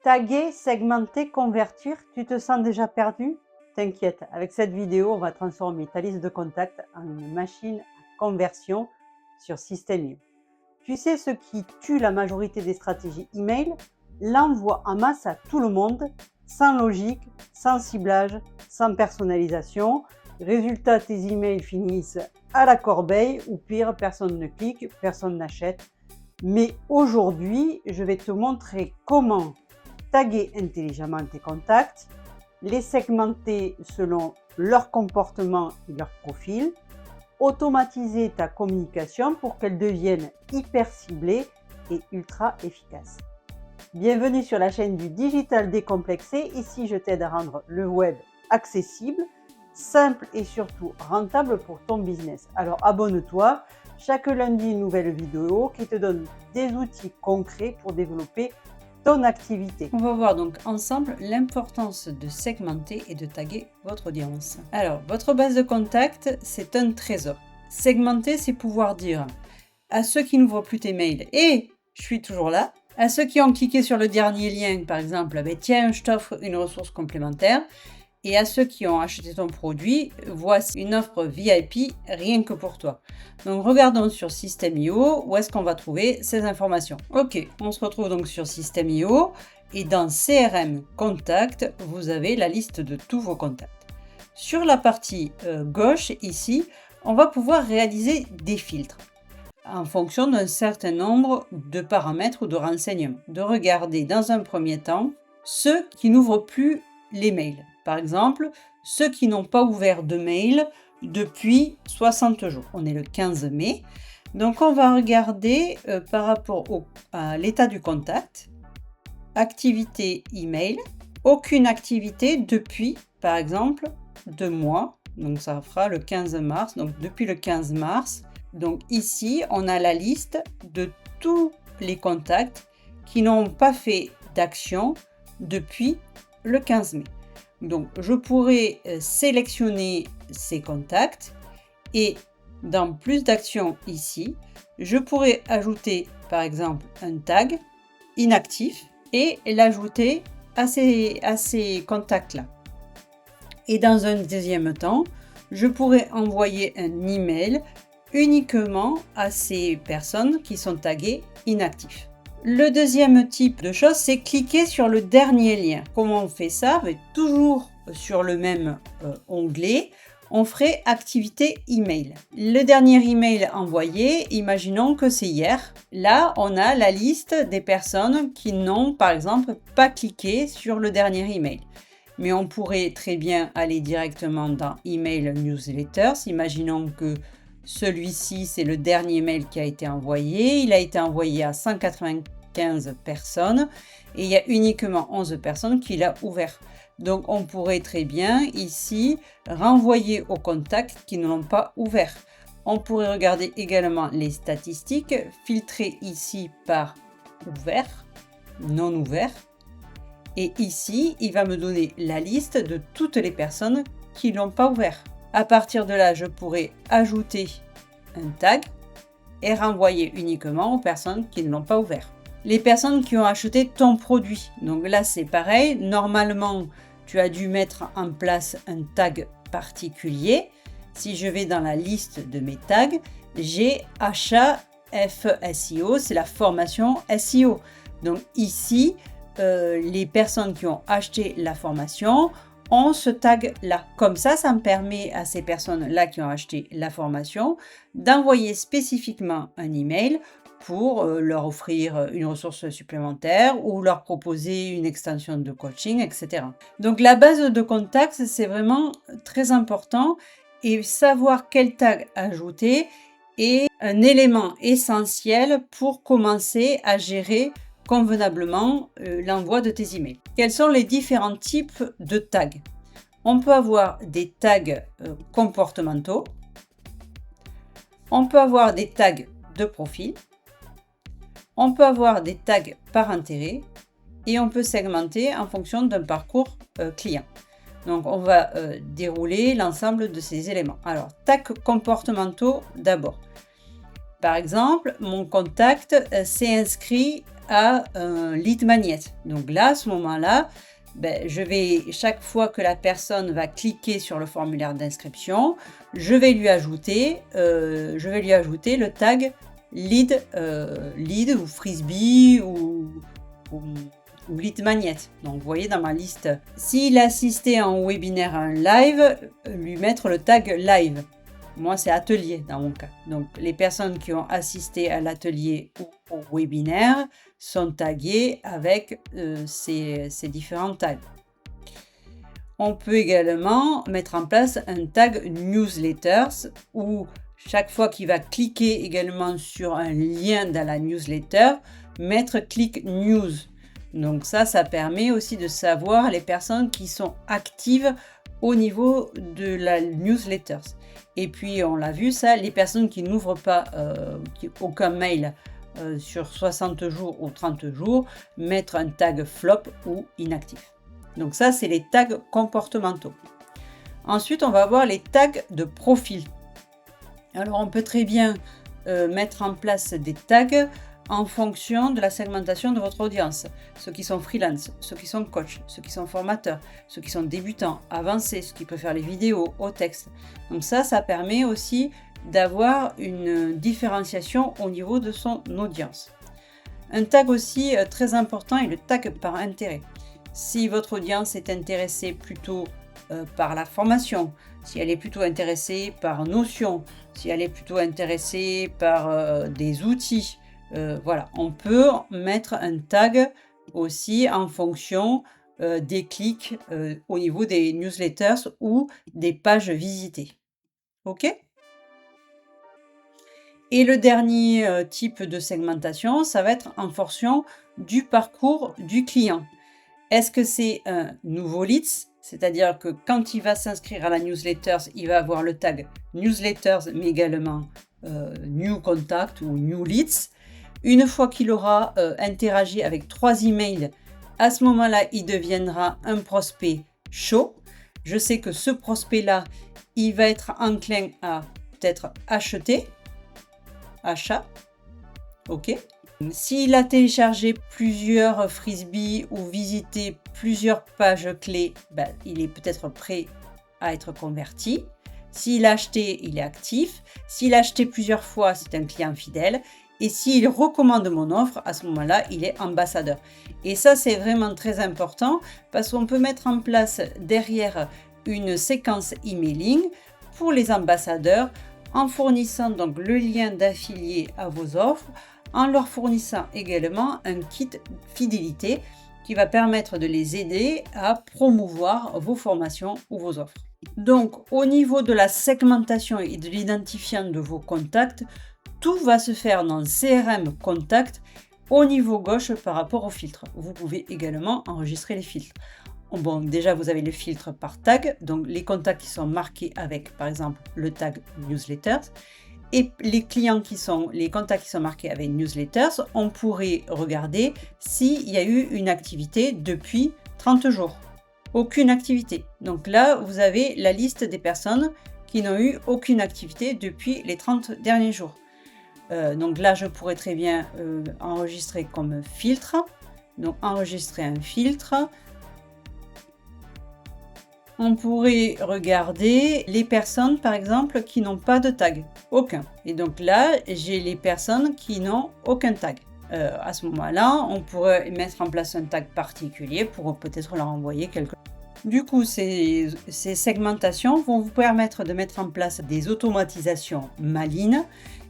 Taguer, segmenter, convertir, tu te sens déjà perdu? T'inquiète, avec cette vidéo, on va transformer ta liste de contacts en une machine à conversion sur System.io. Tu sais ce qui tue la majorité des stratégies email? L'envoi en masse à tout le monde, sans logique, sans ciblage, sans personnalisation. Résultat, tes emails finissent à la corbeille ou pire, personne ne clique, personne n'achète. Mais aujourd'hui, je vais te montrer comment taguer intelligemment tes contacts, les segmenter selon leur comportement et leur profil, automatiser ta communication pour qu'elle devienne hyper ciblée et ultra efficace. Bienvenue sur la chaîne du Digital Décomplexé. Ici, je t'aide à rendre le web accessible, simple et surtout rentable pour ton business. Alors abonne-toi. Chaque lundi, une nouvelle vidéo qui te donne des outils concrets pour développer ton activité. On va voir donc ensemble l'importance de segmenter et de taguer votre audience. Alors, votre base de contact, c'est un trésor. Segmenter, c'est pouvoir dire à ceux qui n'ouvrent plus tes mails, et je suis toujours là. À ceux qui ont cliqué sur le dernier lien, par exemple, tiens, je t'offre une ressource complémentaire. Et à ceux qui ont acheté ton produit, voici une offre VIP rien que pour toi. Donc regardons sur System.io où est-ce qu'on va trouver ces informations. Ok, on se retrouve donc sur System.io et dans CRM Contact, vous avez la liste de tous vos contacts. Sur la partie gauche ici, on va pouvoir réaliser des filtres en fonction d'un certain nombre de paramètres ou de renseignements. De regarder dans un premier temps ceux qui n'ouvrent plus les mails. Par exemple, ceux qui n'ont pas ouvert de mail depuis 60 jours. On est le 15 mai. Donc, on va regarder par rapport à l'état du contact, activité email, aucune activité depuis, par exemple, 2 mois. Donc, ça fera le 15 mars. Donc, depuis le 15 mars. Donc, ici, on a la liste de tous les contacts qui n'ont pas fait d'action depuis le 15 mai. Donc, je pourrais sélectionner ces contacts et dans plus d'actions ici, je pourrais ajouter par exemple un tag inactif et l'ajouter à ces contacts-là. Et dans un deuxième temps, je pourrais envoyer un email uniquement à ces personnes qui sont taguées inactifs. Le deuxième type de chose, c'est cliquer sur le dernier lien. Comment on fait ça? Toujours sur le même onglet, on ferait activité email. Le dernier email envoyé, imaginons que c'est hier. Là, on a la liste des personnes qui n'ont, par exemple, pas cliqué sur le dernier email. Mais on pourrait très bien aller directement dans Email Newsletters. Imaginons que celui-ci, c'est le dernier mail qui a été envoyé. Il a été envoyé à 195 personnes et il y a uniquement 11 personnes qui l'ont ouvert. Donc, on pourrait très bien ici renvoyer aux contacts qui ne l'ont pas ouvert. On pourrait regarder également les statistiques, filtrer ici par ouvert, non ouvert. Et ici, il va me donner la liste de toutes les personnes qui ne l'ont pas ouvert. À partir de là, je pourrais ajouter un tag et renvoyer uniquement aux personnes qui ne l'ont pas ouvert. Les personnes qui ont acheté ton produit. Donc là, c'est pareil. Normalement, tu as dû mettre en place un tag particulier. Si je vais dans la liste de mes tags, j'ai achat FSEO, c'est la formation SEO. Donc ici, les personnes qui ont acheté la formation ont ce tag-là. Comme ça me permet à ces personnes-là qui ont acheté la formation d'envoyer spécifiquement un email pour leur offrir une ressource supplémentaire ou leur proposer une extension de coaching, etc. Donc la base de contact, c'est vraiment très important et savoir quel tag ajouter est un élément essentiel pour commencer à gérer convenablement l'envoi de tes emails. Quels sont les différents types de tags? On peut avoir des tags comportementaux, on peut avoir des tags de profil, on peut avoir des tags par intérêt et on peut segmenter en fonction d'un parcours client. Donc, on va dérouler l'ensemble de ces éléments. Alors, tags comportementaux d'abord. Par exemple, mon contact s'est inscrit à un lead magnet. Donc là, à ce moment-là, je vais, chaque fois que la personne va cliquer sur le formulaire d'inscription, je vais lui ajouter le tag lead, lead ou frisbee ou lead magnet. Donc vous voyez dans ma liste, s'il assistait en webinaire à un live, lui mettre le tag live. Moi, c'est atelier dans mon cas. Donc, les personnes qui ont assisté à l'atelier ou au webinaire sont taguées avec ces différents tags. On peut également mettre en place un tag newsletters où chaque fois qu'il va cliquer également sur un lien dans la newsletter, mettre click news. Donc ça permet aussi de savoir les personnes qui sont actives au niveau de la newsletter. Et puis, on l'a vu, ça, les personnes qui n'ouvrent pas aucun mail sur 60 jours ou 30 jours, mettre un tag flop ou inactif. Donc ça, c'est les tags comportementaux. Ensuite, on va voir les tags de profil. Alors, on peut très bien mettre en place des tags en fonction de la segmentation de votre audience. Ceux qui sont freelance, ceux qui sont coach, ceux qui sont formateurs, ceux qui sont débutants, avancés, ceux qui préfèrent les vidéos au texte. Donc ça permet aussi d'avoir une différenciation au niveau de son audience. Un tag aussi très important est le tag par intérêt. Si votre audience est intéressée plutôt par la formation, si elle est plutôt intéressée par Notion, si elle est plutôt intéressée par des outils, voilà, on peut mettre un tag aussi en fonction des clics au niveau des newsletters ou des pages visitées. OK? Et le dernier type de segmentation, ça va être en fonction du parcours du client. Est-ce que c'est un nouveau leads? C'est-à-dire que quand il va s'inscrire à la newsletter, il va avoir le tag newsletters, mais également new contact ou new leads. Une fois qu'il aura interagi avec 3 emails, à ce moment-là, il deviendra un prospect chaud. Je sais que ce prospect-là, il va être enclin à peut-être acheter. Achat. OK. S'il a téléchargé plusieurs frisbees ou visité plusieurs pages clés, il est peut-être prêt à être converti. S'il a acheté, il est actif. S'il a acheté plusieurs fois, c'est un client fidèle. Et s'il recommande mon offre, à ce moment-là, il est ambassadeur. Et ça, c'est vraiment très important parce qu'on peut mettre en place derrière une séquence emailing pour les ambassadeurs en fournissant donc le lien d'affilié à vos offres, en leur fournissant également un kit fidélité qui va permettre de les aider à promouvoir vos formations ou vos offres. Donc, au niveau de la segmentation et de l'identifiant de vos contacts, tout va se faire dans CRM Contact au niveau gauche par rapport au filtre. Vous pouvez également enregistrer les filtres. Bon, déjà, vous avez le filtre par tag, donc les contacts qui sont marqués avec, par exemple, le tag newsletters. Et les contacts qui sont marqués avec newsletters, on pourrait regarder s'il y a eu une activité depuis 30 jours. Aucune activité. Donc là, vous avez la liste des personnes qui n'ont eu aucune activité depuis les 30 derniers jours. Donc là, je pourrais très bien enregistrer comme filtre. Donc, enregistrer un filtre. On pourrait regarder les personnes, par exemple, qui n'ont pas de tag. Aucun. Et donc là, j'ai les personnes qui n'ont aucun tag. À ce moment-là, on pourrait mettre en place un tag particulier pour peut-être leur envoyer quelque chose. Du coup, ces segmentations vont vous permettre de mettre en place des automatisations malines.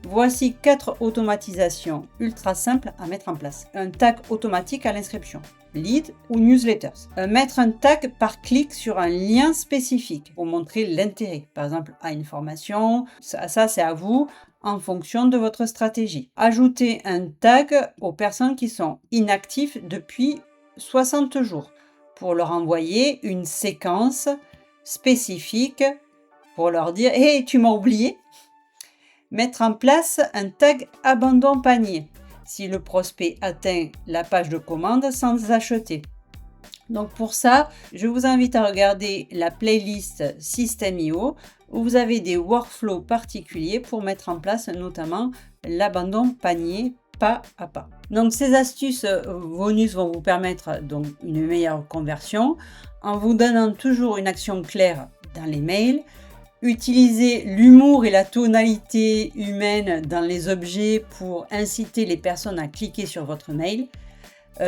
Voici 4 automatisations ultra simples à mettre en place. Un tag automatique à l'inscription, lead ou newsletters. Mettre un tag par clic sur un lien spécifique pour montrer l'intérêt, par exemple à une formation. Ça c'est à vous en fonction de votre stratégie. Ajouter un tag aux personnes qui sont inactives depuis 60 jours pour leur envoyer une séquence spécifique pour leur dire « Hey, tu m'as oublié !» Mettre en place un tag abandon panier si le prospect atteint la page de commande sans acheter. Donc pour ça, je vous invite à regarder la playlist System.io où vous avez des workflows particuliers pour mettre en place notamment l'abandon panier pas à pas. Donc ces astuces bonus vont vous permettre donc une meilleure conversion en vous donnant toujours une action claire dans les mails. Utilisez l'humour et la tonalité humaine dans les objets pour inciter les personnes à cliquer sur votre mail.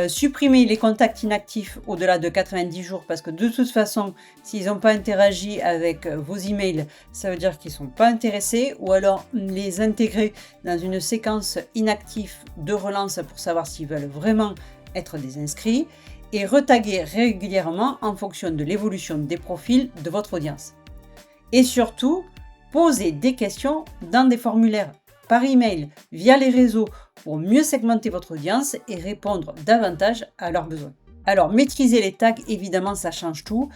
Supprimez les contacts inactifs au-delà de 90 jours parce que de toute façon, s'ils n'ont pas interagi avec vos emails, ça veut dire qu'ils ne sont pas intéressés, ou alors les intégrer dans une séquence inactive de relance pour savoir s'ils veulent vraiment être des inscrits, et retaguer régulièrement en fonction de l'évolution des profils de votre audience. Et surtout, posez des questions dans des formulaires par email, via les réseaux, pour mieux segmenter votre audience et répondre davantage à leurs besoins. Alors, maîtriser les tags, évidemment, ça change tout.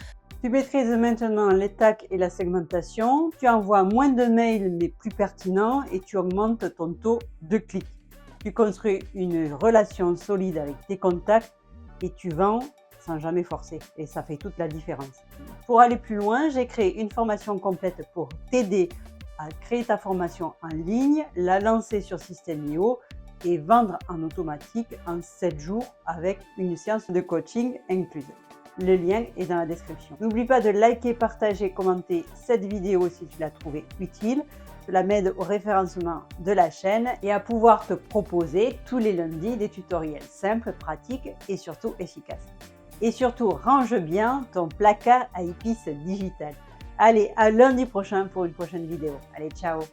Tu maîtrises maintenant les tags et la segmentation, tu envoies moins de mails mais plus pertinents et tu augmentes ton taux de clic. Tu construis une relation solide avec tes contacts et tu vends sans jamais forcer et ça fait toute la différence. Pour aller plus loin, j'ai créé une formation complète pour t'aider à créer ta formation en ligne, la lancer sur System.io et vendre en automatique en 7 jours avec une séance de coaching incluse. Le lien est dans la description. N'oublie pas de liker, partager, commenter cette vidéo si tu l'as trouvée utile. Cela m'aide au référencement de la chaîne et à pouvoir te proposer tous les lundis des tutoriels simples, pratiques et surtout efficaces. Et surtout, range bien ton placard à épices digital. Allez, à lundi prochain pour une prochaine vidéo. Allez, ciao!